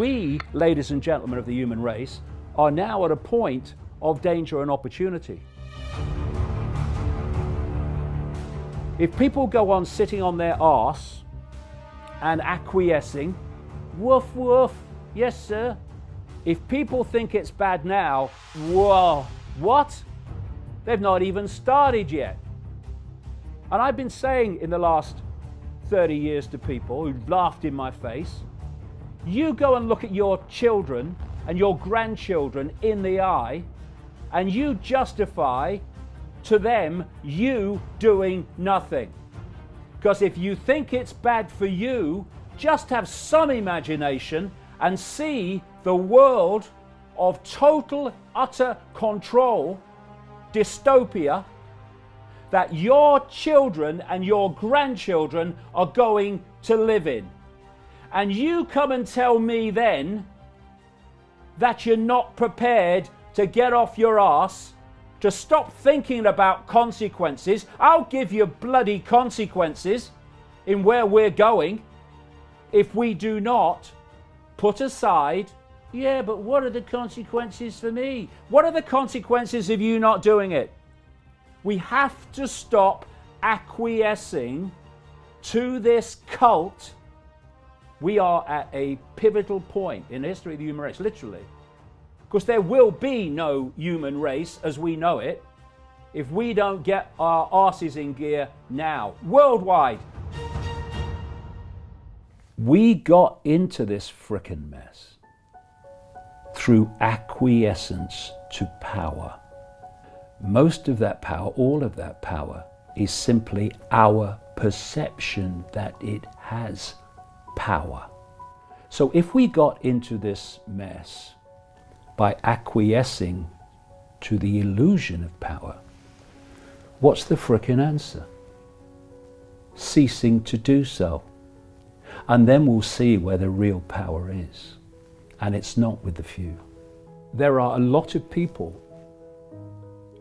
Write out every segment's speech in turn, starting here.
We, ladies and gentlemen of the human race, are now at a point of danger and opportunity. If people go on sitting on their arse and acquiescing, woof woof, yes sir. If people think it's bad now, whoa, what? They've not even started yet. And I've been saying in the last 30 years to people who've laughed in my face, you go and look at your children and your grandchildren in the eye, and you justify to them you doing nothing. Because if you think it's bad for you, just have some imagination and see the world of total, utter control, dystopia, that your children and your grandchildren are going to live in. And you come and tell me then that you're not prepared to get off your arse, to stop thinking about consequences. I'll give you bloody consequences in where we're going if we do not put aside, yeah, but what are the consequences for me? What are the consequences of you not doing it? We have to stop acquiescing to this cult. We are at a pivotal point in the history of the human race, literally. Because there will be no human race as we know it if we don't get our arses in gear now, worldwide. We got into this frickin' mess through acquiescence to power. Most of that power, all of that power, is simply our perception that it has power. So if we got into this mess by acquiescing to the illusion of power, what's the frickin' answer? Ceasing to do so. And then we'll see where the real power is. And it's not with the few. There are a lot of people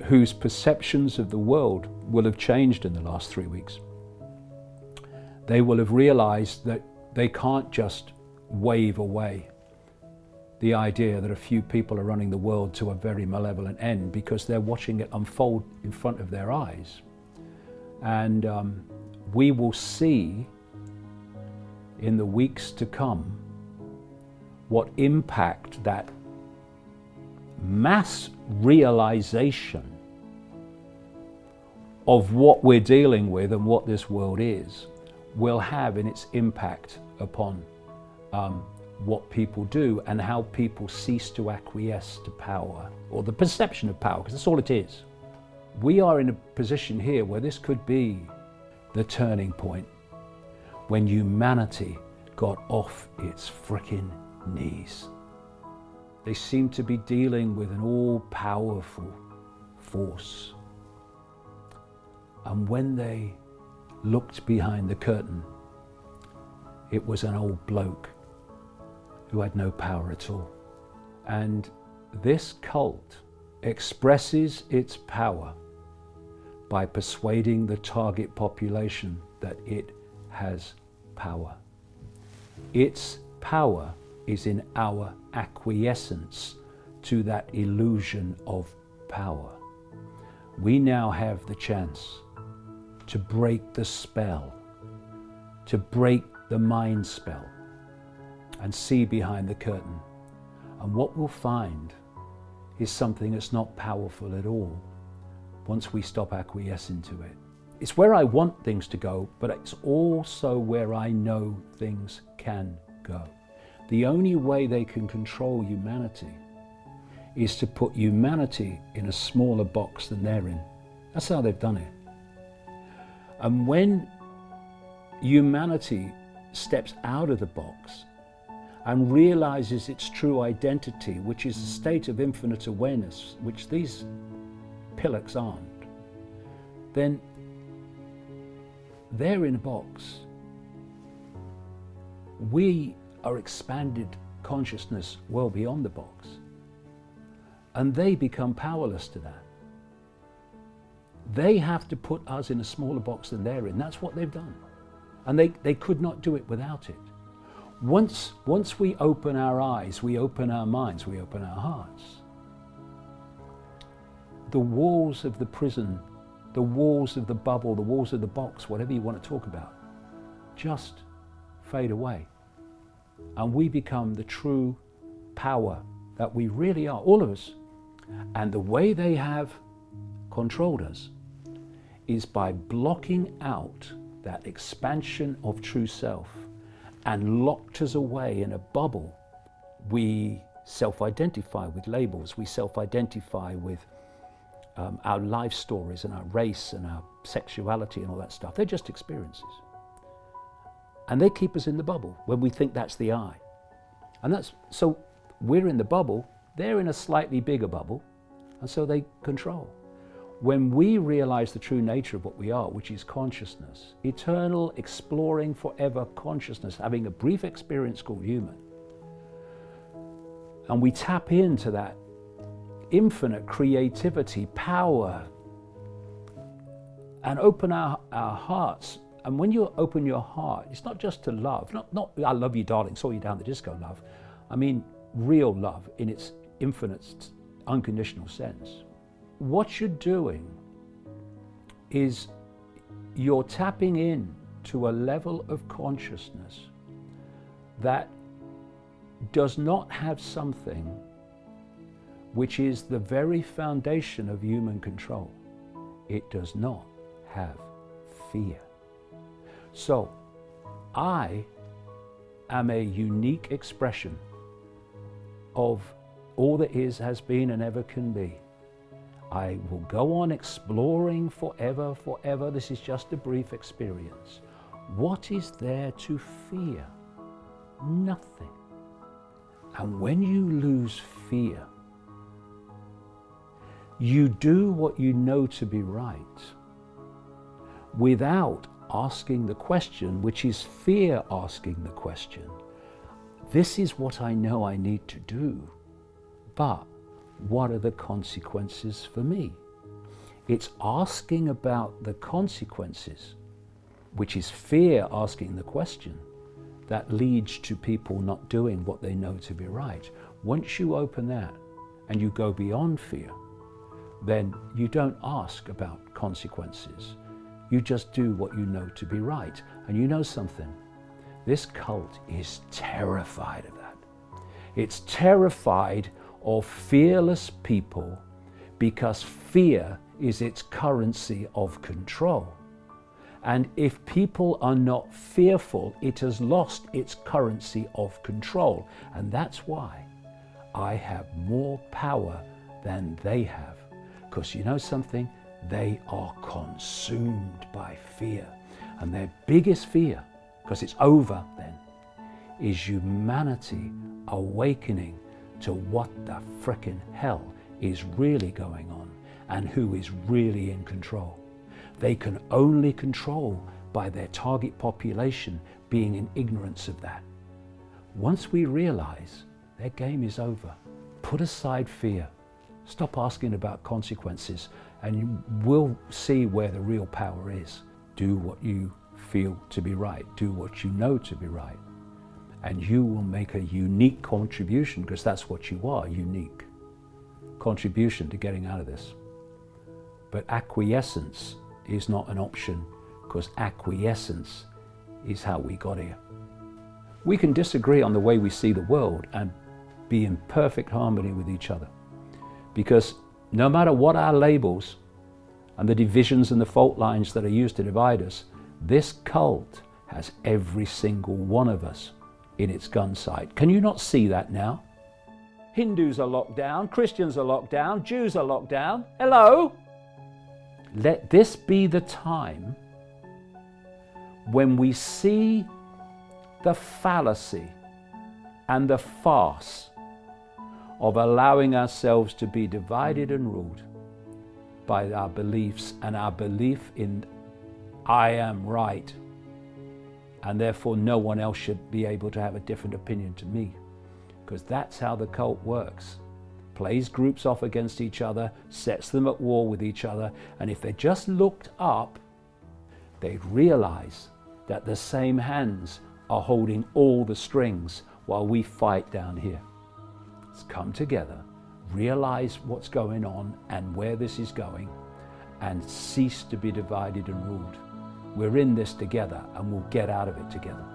whose perceptions of the world will have changed in the last 3 weeks. They will have realized that they can't just wave away the idea that a few people are running the world to a very malevolent end, because they're watching it unfold in front of their eyes. And we will see in the weeks to come what impact that mass realization of what we're dealing with and what this world is will have in its impact upon what people do and how people cease to acquiesce to power, or the perception of power, because that's all it is. We are in a position here where this could be the turning point, when humanity got off its frickin' knees. They seem to be dealing with an all-powerful force. And when they looked behind the curtain, it was an old bloke who had no power at all. And this cult expresses its power by persuading the target population that it has power. Its power is in our acquiescence to that illusion of power. We now have the chance to break the spell, to break the mind spell, and see behind the curtain. And what we'll find is something that's not powerful at all once we stop acquiescing to it. It's where I want things to go, but it's also where I know things can go. The only way they can control humanity is to put humanity in a smaller box than they're in. That's how they've done it. And when humanity steps out of the box and realizes its true identity, which is a state of infinite awareness, which these pillocks aren't, then they're in a box. We are expanded consciousness well beyond the box. And they become powerless to that. They have to put us in a smaller box than they're in. That's what they've done. And they could not do it without it. Once we open our eyes, we open our minds, we open our hearts, the walls of the prison, the walls of the bubble, the walls of the box, whatever you want to talk about, just fade away. And we become the true power that we really are, all of us. And the way they have controlled us is by blocking out that expansion of true self and locked us away in a bubble. We self-identify with labels, we self-identify with our life stories and our race and our sexuality and all that stuff. They're just experiences. And they keep us in the bubble when we think that's the I. And that's, so we're in the bubble, they're in a slightly bigger bubble, and so they control. When we realize the true nature of what we are, which is consciousness, eternal, exploring forever consciousness, having a brief experience called human, and we tap into that infinite creativity, power, and open our hearts. And when you open your heart, it's not just to love, not I love you darling, saw you down the disco love. I mean real love in its infinite, unconditional sense. What you're doing is you're tapping in to a level of consciousness that does not have something which is the very foundation of human control. It does not have fear. So I am a unique expression of all that is, has been, and ever can be. I will go on exploring forever, forever. This is just a brief experience. What is there to fear? Nothing. And when you lose fear, you do what you know to be right without asking the question, which is fear asking the question. This is what I know I need to do, but what are the consequences for me? It's asking about the consequences, which is fear asking the question, that leads to people not doing what they know to be right. Once you open that and you go beyond fear, then you don't ask about consequences. You just do what you know to be right. And you know something? This cult is terrified of that. It's terrified of fearless people because fear is its currency of control. And if people are not fearful, it has lost its currency of control. And that's why I have more power than they have. Because you know something? They are consumed by fear. And their biggest fear, because it's over then, is humanity awakening to what the frickin' hell is really going on and who is really in control. They can only control by their target population being in ignorance of that. Once we realize their game is over, put aside fear, stop asking about consequences, and you will see where the real power is. Do what you feel to be right. Do what you know to be right. And you will make a unique contribution, because that's what you are, unique contribution to getting out of this. But acquiescence is not an option, because acquiescence is how we got here. We can disagree on the way we see the world and be in perfect harmony with each other. Because no matter what our labels and the divisions and the fault lines that are used to divide us, this cult has every single one of us in its gun sight. Can you not see that now? Hindus are locked down, Christians are locked down, Jews are locked down. Hello? Let this be the time when we see the fallacy and the farce of allowing ourselves to be divided and ruled by our beliefs and our belief in I am right, and therefore no one else should be able to have a different opinion to me, because that's how the cult works. Plays groups off against each other, sets them at war with each other, and if they just looked up, they'd realize that the same hands are holding all the strings while we fight down here. Let's come together, realize what's going on and where this is going, and cease to be divided and ruled. We're in this together, and we'll get out of it together.